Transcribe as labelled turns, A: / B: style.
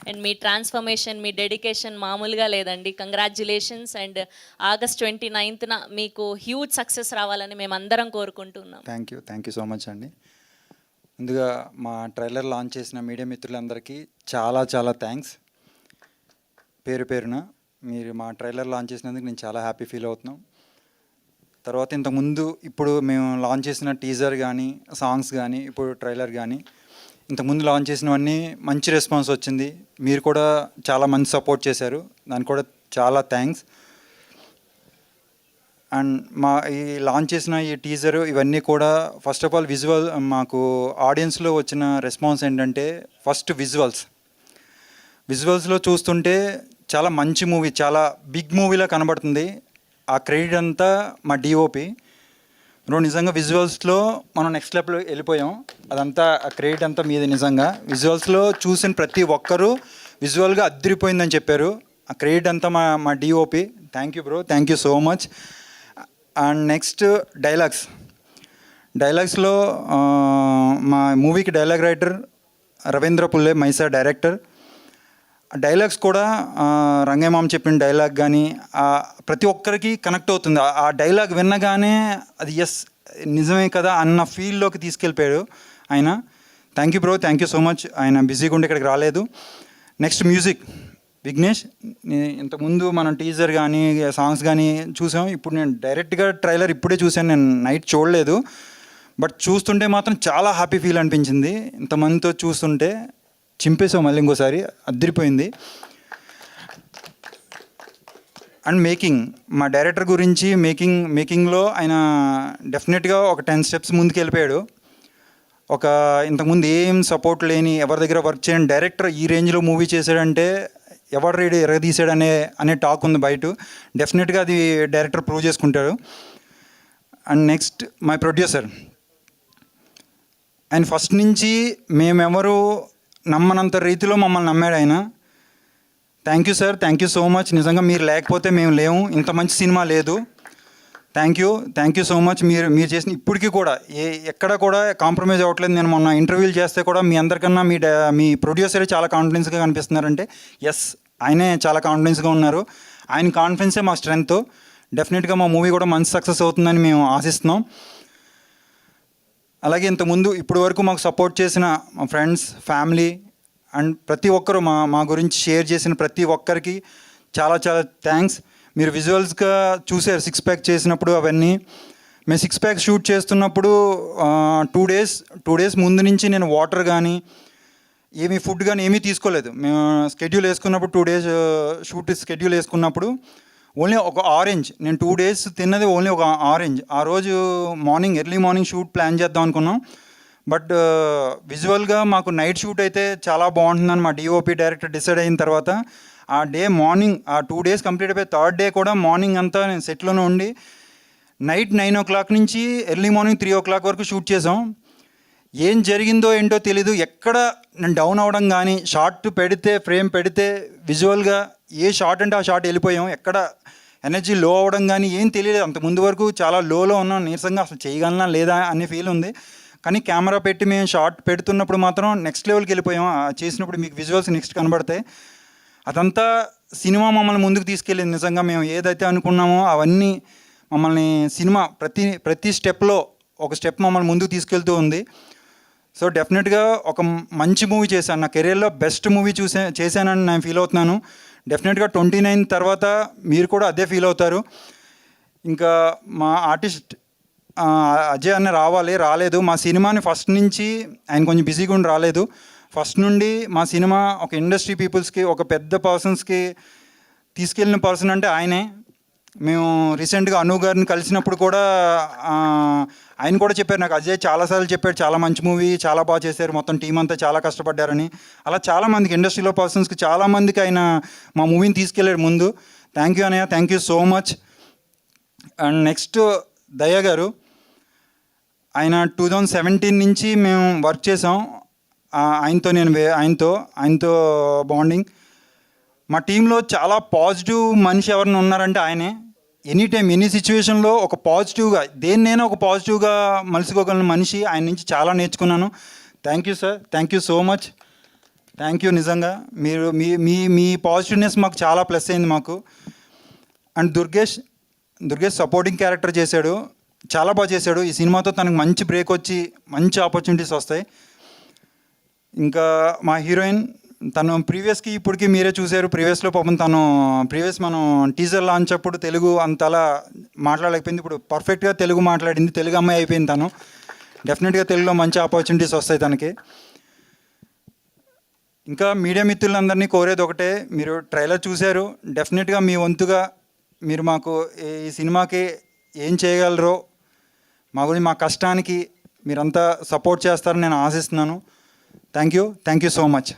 A: And me transformation, me dedication మామూలుగా లేదండి. Congratulations. And August 29న మీకు హ్యూజ్ సక్సెస్ రావాలని మేము అందరం కోరుకుంటున్నాం.
B: థ్యాంక్ యూ సో మచ్ అండి. ముందుగా మా ట్రైలర్ లాంచ్ చేసిన మీడియా మిత్రులందరికీ చాలా చాలా థ్యాంక్స్. పేరు పేరున మీరు మా ట్రైలర్ లాంచ్ చేసినందుకు నేను చాలా హ్యాపీ ఫీల్ అవుతున్నాం. తర్వాత ఇంతకుముందు ఇప్పుడు మేము లాంచ్ చేసిన టీజర్ కానీ, సాంగ్స్ కానీ, ఇప్పుడు ట్రైలర్ కానీ, ఇంతకుముందు లాంచ్ చేసినవన్నీ మంచి రెస్పాన్స్ వచ్చింది. మీరు కూడా చాలా మంచి సపోర్ట్ చేశారు, దానికి కూడా చాలా థ్యాంక్స్. అండ్ మా ఈ లాంచ్ చేసిన ఈ టీజరు ఇవన్నీ కూడా ఫస్ట్ ఆఫ్ ఆల్ మాకు ఆడియన్స్లో వచ్చిన రెస్పాన్స్ ఏంటంటే, ఫస్ట్ విజువల్స్లో చూస్తుంటే చాలా మంచి మూవీ, చాలా బిగ్ మూవీలా కనబడుతుంది. ఆ క్రెడిట్ అంతా మా డిఓపి. బ్రో నిజంగా విజువల్స్లో మనం నెక్స్ట్ లెవెల్ వెళ్ళిపోయాం. అదంతా ఆ క్రెడిట్ అంతా మీది. నిజంగా విజువల్స్లో చూసిన ప్రతి ఒక్కరూ విజువల్గా అద్దరిపోయిందని చెప్పారు. ఆ క్రెడిట్ అంతా మా DOP. Thank you bro, thank you so much. And next డైలాగ్స్లో మా మూవీకి డైలాగ్ రైటర్ రవీంద్ర పుల్లే మైసా డైరెక్టర్. డైలాగ్స్ కూడా రంగయ్యమామ చెప్పిన డైలాగ్ కానీ ప్రతి ఒక్కరికి కనెక్ట్ అవుతుంది. ఆ డైలాగ్ విన్నగానే అది ఎస్ నిజమే కదా అన్న ఫీల్లోకి తీసుకెళ్ళిపోయాడు ఆయన. Thank you bro, thank you so much. ఆయన బిజీగా ఉండి ఇక్కడికి రాలేదు. Next music Vignesh. ఇంతకుముందు మనం టీజర్ కానీ సాంగ్స్ కానీ చూసాం. ఇప్పుడు నేను డైరెక్ట్గా ట్రైలర్ ఇప్పుడే చూసాను, నేను నైట్ చూడలేదు. బట్ చూస్తుంటే మాత్రం చాలా హ్యాపీ ఫీల్ అనిపించింది. ఇంతమందితో చూస్తుంటే చింపేసాం మళ్ళీ ఇంకోసారి, అద్దరిపోయింది. అండ్ మా డైరెక్టర్ గురించి మేకింగ్లో ఆయన డెఫినెట్గా ఒక 10 స్టెప్స్ ముందుకు వెళ్ళిపోయాడు. ఇంతకుముందు ఏం సపోర్ట్ లేని, ఎవరి దగ్గర వర్క్ చేయని డైరెక్టర్ ఈ రేంజ్లో మూవీ చేశాడంటే ఎవరు రేడి ఎరగదీశాడు అనే టాక్ ఉంది బయట. డెఫినెట్గా అది డైరెక్టర్ ప్రూవ్ చేసుకుంటాడు. And next my producer. ఆయన ఫస్ట్ నుంచి మేమెవరు నమ్మనంత రీతిలో మమ్మల్ని నమ్మాడు ఆయన. Thank you sir, thank you so much. నిజంగా మీరు లేకపోతే మేము లేము, ఇంత మంచి సినిమా లేదు. Thank you so much. మీరు చేసిన ఇప్పటికీ కూడా ఎక్కడ కూడా కాంప్రమైజ్ అవ్వట్లేదు. నేను మొన్న ఇంటర్వ్యూలు చేస్తే కూడా మీ అందరికన్నా మీ ప్రొడ్యూసరే చాలా కాన్ఫిడెన్స్గా కనిపిస్తున్నారంటే ఎస్, ఆయనే చాలా కాన్ఫిడెన్స్గా ఉన్నారు. ఆయన కాన్ఫిడెన్సే మా స్ట్రెంగ్త్. డెఫినెట్గా మా మూవీ కూడా మంచి సక్సెస్ అవుతుందని మేము ఆశిస్తున్నాం. అలాగే ఇంతకుముందు ఇప్పటి వరకు మాకు సపోర్ట్ చేసిన మా ఫ్రెండ్స్, ఫ్యామిలీ అండ్ ప్రతి ఒక్కరు మా గురించి షేర్ చేసిన ప్రతి ఒక్కరికి చాలా చాలా థ్యాంక్స్. మీరు విజువల్స్గా చూసారు 6 ప్యాక్ చేసినప్పుడు అవన్నీ. మేము 6 ప్యాక్ షూట్ చేస్తున్నప్పుడు 2 డేస్ ముందు నుంచి నేను వాటర్ కానీ ఫుడ్ కానీ ఏమీ తీసుకోలేదు. మేము స్కెడ్యూల్ వేసుకున్నప్పుడు 2 డేస్ షూట్ స్కెడ్యూల్ వేసుకున్నప్పుడు ఓన్లీ ఒక ఆరెంజ్, నేను 2 డేస్ తిన్నది ఓన్లీ ఒక ఆరెంజ్. ఆ రోజు ఎర్లీ మార్నింగ్ షూట్ ప్లాన్ చేద్దాం అనుకున్నాం. బట్ విజువల్గా మాకు నైట్ షూట్ అయితే చాలా బాగుంటుందని మా డిఓపి డైరెక్టర్ డిసైడ్ అయిన తర్వాత ఆ డే మార్నింగ్, ఆ 2 డేస్ కంప్లీట్ అయిపోయి 3rd డే కూడా మార్నింగ్ అంతా నేను సెట్లోనే ఉండి నైట్ 9 o'clock నుంచి ఎర్లీ మార్నింగ్ 3 o'clock వరకు షూట్ చేసాం. ఏం జరిగిందో ఏంటో తెలీదు. ఎక్కడ నేను డౌన్ అవ్వడం కానీ, ఫ్రేమ్ పెడితే విజువల్గా ఏ షాట్ అంటే ఆ షాట్ వెళ్ళిపోయాం. ఎక్కడ ఎనర్జీ లో అవ్వడం కానీ ఏం తెలియలేదు. అంత ముందు వరకు చాలా లోలో ఉన్నాం, నీరసంగా అసలు చేయగలనా లేదా అనే ఫీల్ ఉంది. కానీ కెమెరా పెట్టి మేము షాట్ పెడుతున్నప్పుడు మాత్రం నెక్స్ట్ లెవెల్కి వెళ్ళిపోయాం. చేసినప్పుడు మీకు విజువల్స్ నెక్స్ట్ కనబడతాయి. అదంతా సినిమా మమ్మల్ని ముందుకు తీసుకెళ్ళింది. నిజంగా మేము ఏదైతే అనుకున్నామో అవన్నీ మమ్మల్ని సినిమా ప్రతి స్టెప్లో ఒక స్టెప్ మమ్మల్ని ముందుకు తీసుకెళ్తూ ఉంది. సో డెఫినెట్గా ఒక మంచి మూవీ చేశాను. నా కెరీర్లో బెస్ట్ మూవీ చేశానని నేను ఫీల్ అవుతున్నాను. డెఫినెట్గా 29 తర్వాత మీరు కూడా అదే ఫీల్ అవుతారు. ఇంకా మా ఆర్టిస్ట్ అజయ్ అన్న రాలేదు. మా సినిమాని ఫస్ట్ నుంచి ఆయన కొంచెం బిజీగా ఉండి రాలేదు. ఫస్ట్ నుండి మా సినిమా ఒక ఇండస్ట్రీ పీపుల్స్కి, ఒక పెద్ద పర్సన్స్కి తీసుకెళ్ళిన పర్సన్ అంటే ఆయనే. మేము రీసెంట్గా అను గారిని కలిసినప్పుడు కూడా ఆయన కూడా చెప్పారు నాకు, అజయ్ చాలాసార్లు చెప్పాడు చాలా మంచి మూవీ, చాలా బాగా చేశారు, మొత్తం టీం అంతా చాలా కష్టపడ్డారని. అలా చాలామందికి ఇండస్ట్రీలో పర్సన్స్కి చాలామందికి ఆయన మా మూవీని తీసుకెళ్ళాడు ముందు. థ్యాంక్ యూ అన్నయ్య, thank you so much. And next దయా గారు. ఆయన 2017 నుంచి మేము వర్క్ చేసాం. ఆయనతో బాండింగ్. మా టీంలో చాలా పాజిటివ్ మనిషి ఎవరైనా ఉన్నారంటే ఆయనే. ఎనీ టైం ఎనీ సిచ్యువేషన్లో ఒక పాజిటివ్గా దేన్నైనా ఒక పాజిటివ్గా మలుసుకోగలిగిన మనిషి. ఆయన నుంచి చాలా నేర్చుకున్నాను. Thank you sir, thank you so much. Thank you నిజంగా. మీరు మీ మీ మీ పాజిటివ్నెస్ మాకు చాలా ప్లస్ అయింది మాకు. అండ్ దుర్గేష్ సపోర్టింగ్ క్యారెక్టర్ చేశాడు, చాలా బాగా చేశాడు. ఈ సినిమాతో తనకు మంచి బ్రేక్ వచ్చి మంచి ఆపర్చునిటీస్ వస్తాయి. ఇంకా మా హీరోయిన్ తను ప్రీవియస్కి ఇప్పటికి మీరే చూశారు. ప్రీవియస్లో పాపం తను మనం టీజర్ లాంచ్ అప్పుడు తెలుగు అంతలా మాట్లాడలేకపోయింది. ఇప్పుడు పర్ఫెక్ట్గా తెలుగు మాట్లాడింది, తెలుగు అమ్మాయి అయిపోయింది తను. డెఫినెట్గా తెలుగులో మంచి ఆపర్చునిటీస్ వస్తాయి తనకి. ఇంకా మీడియా మిత్రులందరినీ కోరేది ఒకటే, మీరు ట్రైలర్ చూశారు, డెఫినెట్గా మీ వంతుగా మీరు మాకు ఈ సినిమాకి ఏం చేయగలరో మా కష్టానికి మీరంతా సపోర్ట్ చేస్తారని నేను ఆశిస్తున్నాను. Thank you so much.